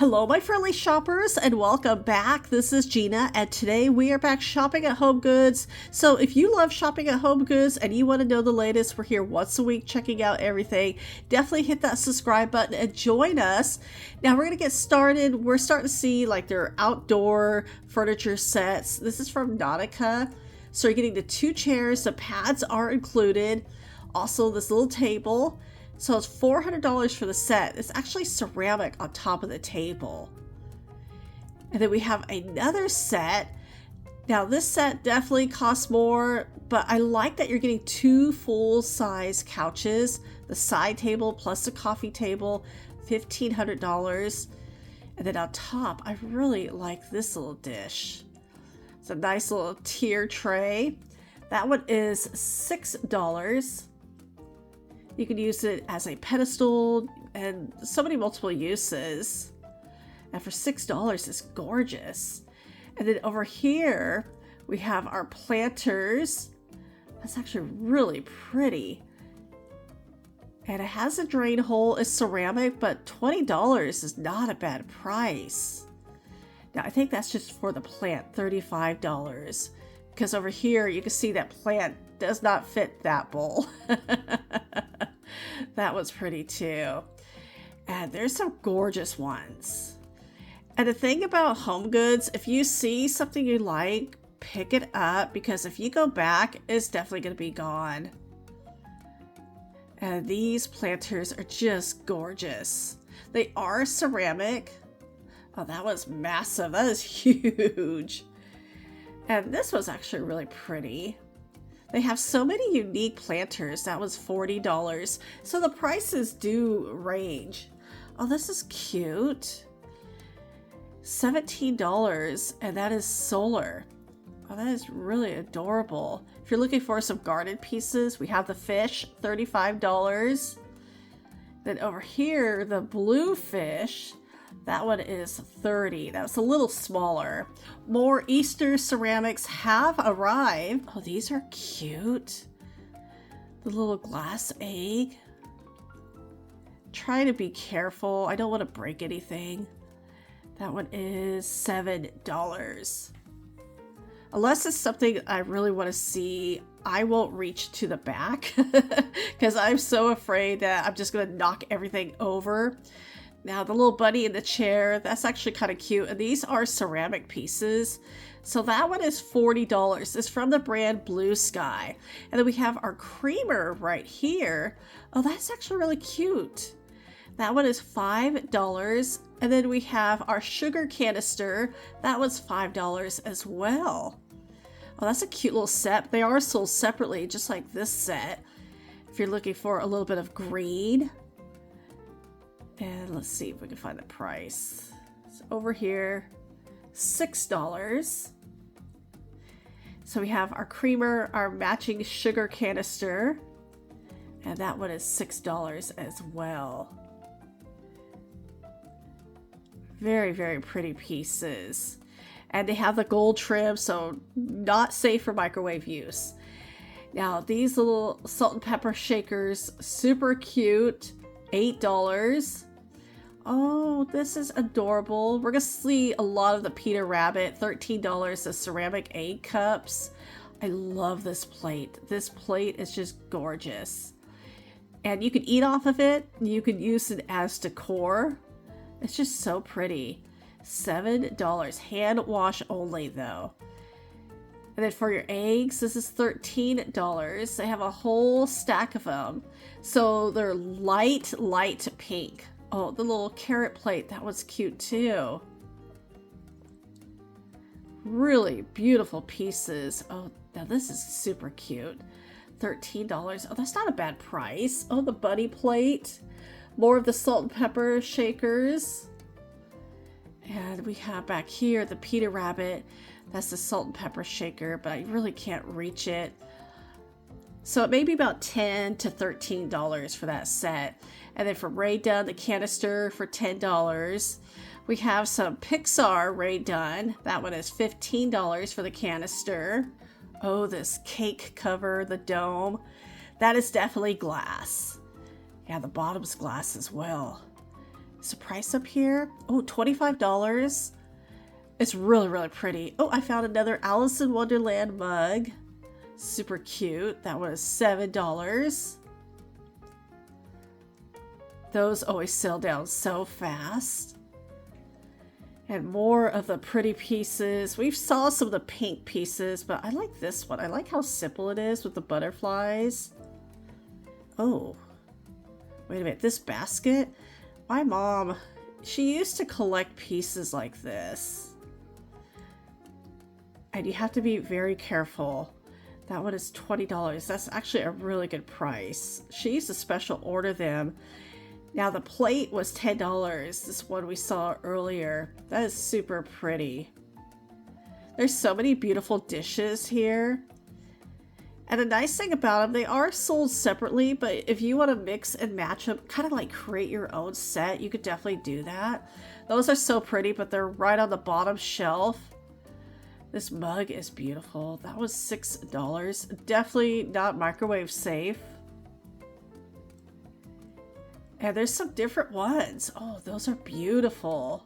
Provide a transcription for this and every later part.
Hello, my friendly shoppers, and welcome back. This is Gina, and today we are back shopping at HomeGoods. So if you love shopping at HomeGoods and you want to know the latest, we're here once a week checking out everything. Definitely hit that subscribe button and join us. Now we're going to get started. We're starting to see like their outdoor furniture sets. This is from Nautica. So you're getting the 2 chairs, the pads are included. Also this little table. So it's $400 for the set. It's actually ceramic on top of the table. And then we have another set. Now this set definitely costs more, but I like that you're getting 2 full-size couches. The side table plus the coffee table, $1,500. And then on top, I really like this little dish. It's a nice little tier tray. That one is $6. You can use it as a pedestal and so many multiple uses. And for $6, it's gorgeous. And then over here, we have our planters. That's actually really pretty. And it has a drain hole. It's ceramic, but $20 is not a bad price. Now, I think that's just for the plant, $35. Because over here, you can see that plant does not fit that bowl. That was pretty too. And there's some gorgeous ones. And the thing about HomeGoods, if you see something you like, pick it up, because if you go back, it's definitely going to be gone. And these planters are just gorgeous. They are ceramic. Oh, that was massive. That is huge. And this was actually really pretty. They have so many unique planters. That was $40. So the prices do range. Oh, this is cute. $17, and that is solar. Oh, that is really adorable. If you're looking for some garden pieces, we have the fish, $35. Then over here, the blue fish, that one is $30. That's a little smaller. More Easter ceramics have arrived. Oh, these are cute. The little glass egg. Try to be careful. I don't want to break anything. That one is $7. Unless it's something I really want to see, I won't reach to the back because I'm so afraid that I'm just going to knock everything over. Now the little bunny in the chair, that's actually kind of cute. And these are ceramic pieces. So that one is $40. It's from the brand Blue Sky. And then we have our creamer right here. Oh, that's actually really cute. That one is $5. And then we have our sugar canister. That was $5 as well. Oh, that's a cute little set. They are sold separately, just like this set. If you're looking for a little bit of green. And let's see if we can find the price. It's over here, $6. So we have our creamer, our matching sugar canister, and that one is $6 as well. Very, very pretty pieces. And they have the gold trim, so not safe for microwave use. Now, these little salt and pepper shakers, super cute, $8. Oh, this is adorable. We're going to see a lot of the Peter Rabbit, $13, the ceramic egg cups. I love this plate. This plate is just gorgeous. And you can eat off of it. You can use it as decor. It's just so pretty. $7. Hand wash only though. And then for your eggs, this is $13. They have a whole stack of them. So they're light pink. Oh, the little carrot plate, that was cute too. Really beautiful pieces. Oh, now this is super cute. $13. Oh, that's not a bad price. Oh, the bunny plate. More of the salt and pepper shakers. And we have back here the Peter Rabbit. That's the salt and pepper shaker, but I really can't reach it. So it may be about $10 to $13 for that set. And then for Ray Dunn, the canister for $10. We have some Pixar Ray Dunn. That one is $15 for the canister. Oh, this cake cover, the dome. That is definitely glass. Yeah, the bottom's glass as well. Is the price up here? Oh, $25. It's really, really pretty. Oh, I found another Alice in Wonderland mug. Super cute. That was $7. Those always sell down so fast. And more of the pretty pieces. We've saw some of the pink pieces, but I like this one. I like how simple it is with the butterflies. Oh, wait a minute. This basket? My mom, she used to collect pieces like this. And you have to be very careful. That one is $20. That's actually a really good price. She used to special order them. Now the plate was $10. This one we saw earlier. That is super pretty. There's so many beautiful dishes here. And the nice thing about them, they are sold separately, but if you want to mix and match them, kind of like create your own set, you could definitely do that. Those are so pretty, but they're right on the bottom shelf. This mug is beautiful. That was $6. Definitely not microwave safe. And there's some different ones. Oh, those are beautiful.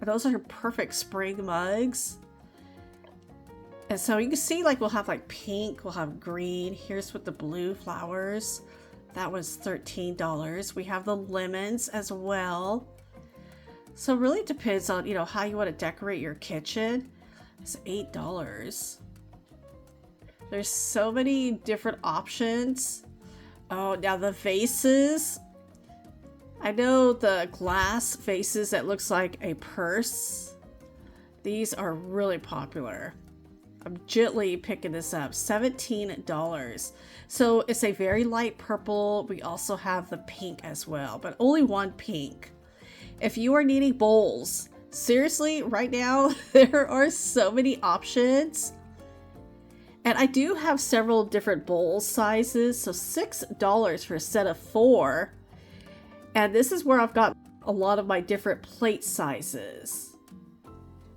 Those are perfect spring mugs. And so you can see, like, we'll have like pink, we'll have green. Here's with the blue flowers. That was $13. We have the lemons as well. So it really depends on, you know, how you want to decorate your kitchen. It's $8. There's so many different options. Oh, now the vases. I know the glass vases that looks like a purse. These are really popular. I'm gently picking this up. $17. So it's a very light purple. We also have the pink as well, but only one pink. If you are needing bowls, seriously, right now, there are so many options. And I do have several different bowl sizes. So $6 for a set of 4. And this is where I've got a lot of my different plate sizes.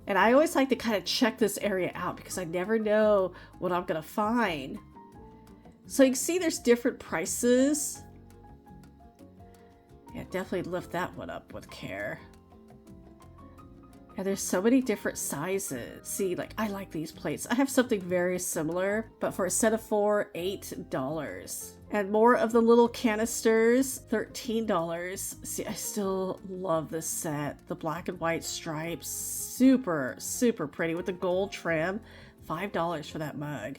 And I always like to kind of check this area out because I never know what I'm going to find. So you can see there's different prices. Yeah, definitely lift that one up with care. And there's so many different sizes. See, like, I like these plates. I have something very similar, but for a set of 4, $8. And more of the little canisters, $13. See, I still love this set. The black and white stripes, super, super pretty with the gold trim. $5 for that mug.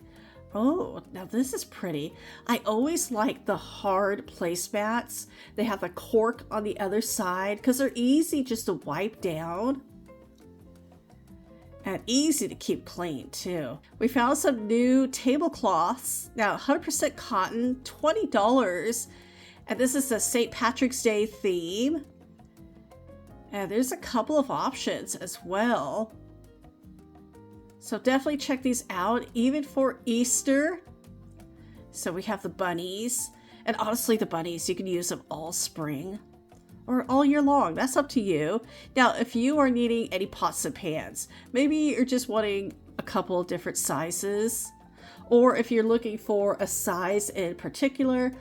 Oh, now this is pretty. I always like the hard placemats. They have the cork on the other side because they're easy just to wipe down. And easy to keep clean too. We found some new tablecloths. Now 100% cotton, $20. And this is the St. Patrick's Day theme. And there's a couple of options as well. So definitely check these out, even for Easter. So we have the bunnies. And honestly, the bunnies, you can use them all spring or all year long. That's up to you. Now, if you are needing any pots and pans, maybe you're just wanting a couple of different sizes, or if you're looking for a size in particular,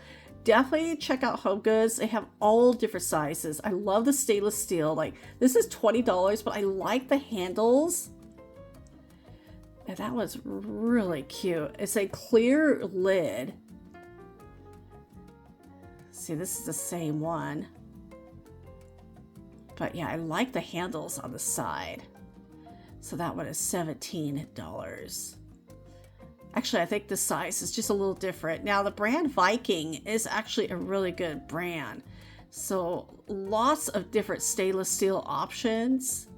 definitely check out HomeGoods. They have all different sizes. I love the stainless steel. Like, this is $20, but I like the handles. And that was really cute. It's a clear lid. See, this is the same one. But yeah, I like the handles on the side. So that one is $17. Actually, I think the size is just a little different. Now, the brand Viking is actually a really good brand. So lots of different stainless steel options.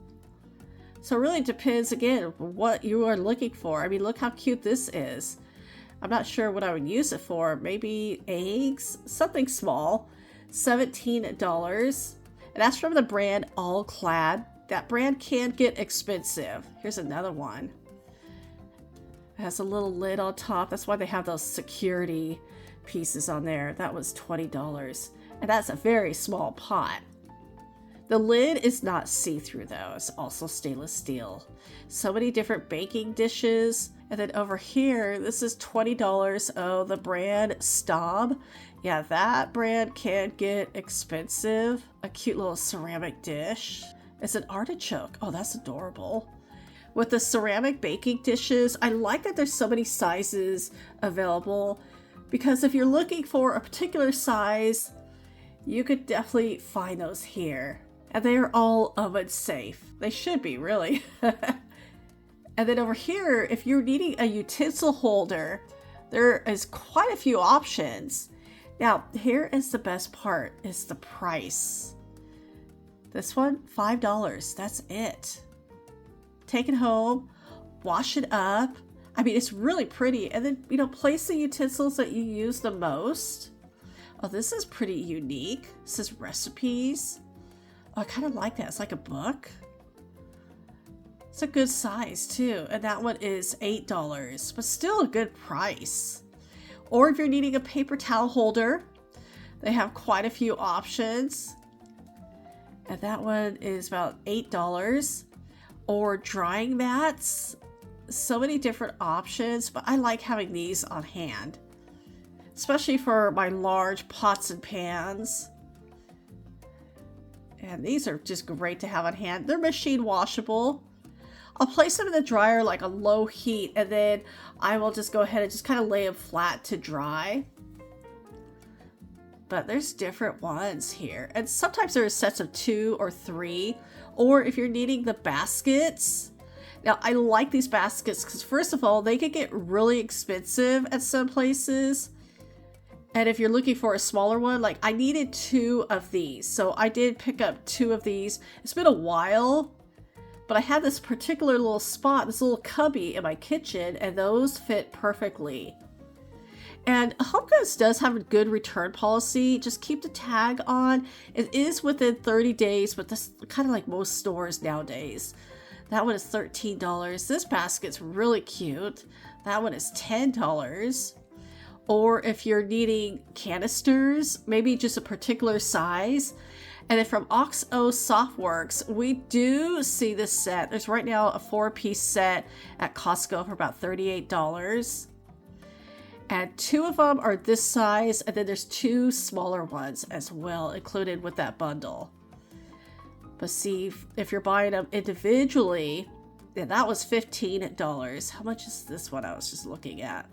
So it really depends, again, what you are looking for. I mean, look how cute this is. I'm not sure what I would use it for. Maybe eggs? Something small. $17. And that's from the brand All Clad. That brand can get expensive. Here's another one. It has a little lid on top. That's why they have those security pieces on there. That was $20. And that's a very small pot. The lid is not see-through though. It's also stainless steel. So many different baking dishes. And then over here, this is $20. Oh, the brand Staub. Yeah, that brand can get expensive. A cute little ceramic dish. It's an artichoke. Oh, that's adorable. With the ceramic baking dishes, I like that there's so many sizes available, because if you're looking for a particular size, you could definitely find those here. And they are all oven safe. They should be, really. And then over here, if you're needing a utensil holder, there is quite a few options. Now, here is the best part, is the price. This one, $5. That's it. Take it home, wash it up. I mean, it's really pretty. And then, place the utensils that you use the most. Oh, this is pretty unique. It says recipes. Oh, I kind of like that. It's like a book. It's a good size too. And that one is $8, but still a good price. Or if you're needing a paper towel holder, they have quite a few options. And that one is about $8. Or drying mats. So many different options, but I like having these on hand, especially for my large pots and pans. And these are just great to have on hand. They're machine washable. I'll place them in the dryer like a low heat, and then I will just go ahead and just kind of lay them flat to dry. But there's different ones here. And sometimes there are sets of 2 or 3. Or if you're needing the baskets. Now, I like these baskets because, first of all, they can get really expensive at some places. And if you're looking for a smaller one, like I needed 2 of these. So I did pick up 2 of these. It's been a while, but I had this particular little spot, this little cubby in my kitchen, and those fit perfectly. And HomeGoods does have a good return policy. Just keep the tag on. It is within 30 days, but that's kind of like most stores nowadays. That one is $13. This basket's really cute. That one is $10. Or if you're needing canisters, maybe just a particular size. And then from OXO Softworks, we do see this set. There's right now a 4-piece set at Costco for about $38. And 2 of them are this size, and then there's 2 smaller ones as well included with that bundle. But see, if you're buying them individually, then that was $15. How much is this one I was just looking at?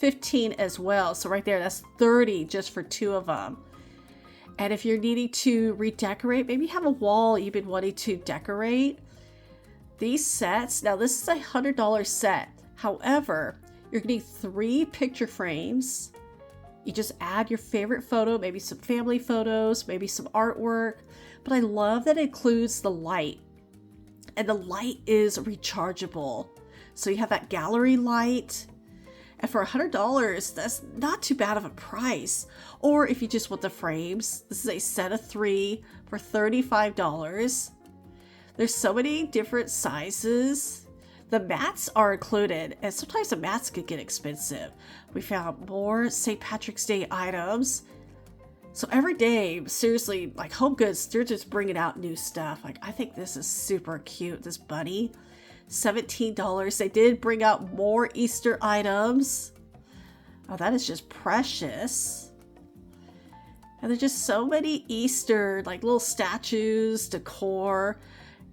$15 as well. So right there, that's $30 just for 2 of them. And if you're needing to redecorate, maybe you have a wall you've been wanting to decorate, these sets, now this is a $100 set. However, you're getting 3 picture frames. You just add your favorite photo, maybe some family photos, maybe some artwork. But I love that it includes the light. And the light is rechargeable. So you have that gallery light. And for $100, that's not too bad of a price. Or if you just want the frames, this is a set of 3 for $35. There's so many different sizes. The mats are included, and sometimes the mats could get expensive. We found more St. Patrick's Day items. So every day, seriously, like HomeGoods, they're just bringing out new stuff. Like, I think this is super cute, this bunny. $17. They did bring out more Easter items. Oh, that is just precious. And there's just so many Easter, like little statues, decor.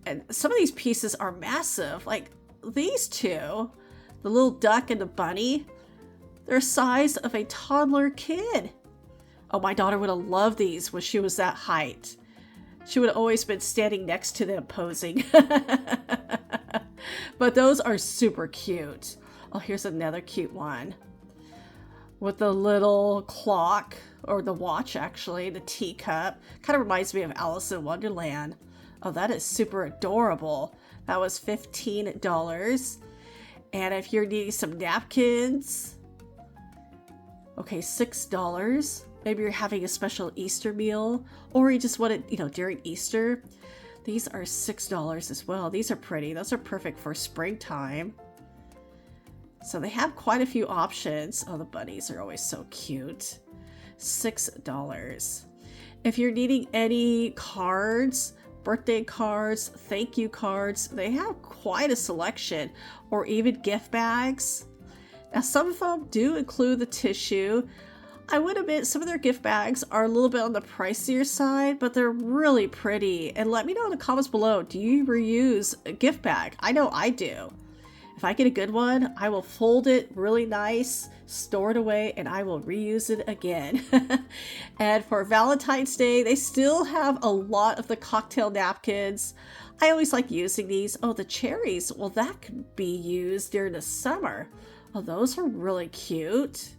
And some of these pieces are massive. Like these 2, the little duck and the bunny, they're the size of a toddler kid. Oh, my daughter would have loved these when she was that height. She would have always been standing next to them posing. But those are super cute. Oh, here's another cute one. With the little clock, or the watch actually, the teacup. Kind of reminds me of Alice in Wonderland. Oh, that is super adorable. That was $15. And if you're needing some napkins, okay, $6. Maybe you're having a special Easter meal, or you just want it, during Easter. These are $6 as well. These are pretty. Those are perfect for springtime. So they have quite a few options. Oh, the bunnies are always so cute. $6. If you're needing any cards, birthday cards, thank you cards, they have quite a selection, or even gift bags. Now, some of them do include the tissue. I would admit some of their gift bags are a little bit on the pricier side, but they're really pretty. And let me know in the comments below, do you reuse a gift bag? I know I do. If I get a good one, I will fold it really nice, store it away, and I will reuse it again. And for Valentine's Day, they still have a lot of the cocktail napkins. I always like using these. Oh, the cherries. Well, that could be used during the summer. Oh, those are really cute.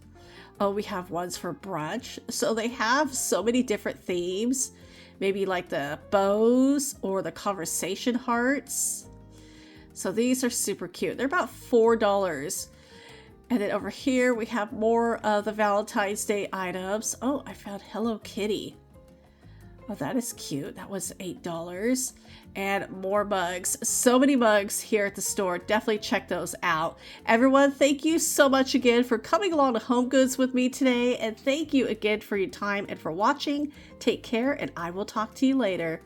Oh, we have ones for brunch. So they have so many different themes. Maybe like the bows or the conversation hearts. So these are super cute. They're about $4. And then over here we have more of the Valentine's Day items. Oh, I found Hello Kitty. Oh, that is cute. That was $8. And more mugs. So many mugs here at the store. Definitely check those out. Everyone, thank you so much again for coming along to HomeGoods with me today. And thank you again for your time and for watching. Take care, and I will talk to you later.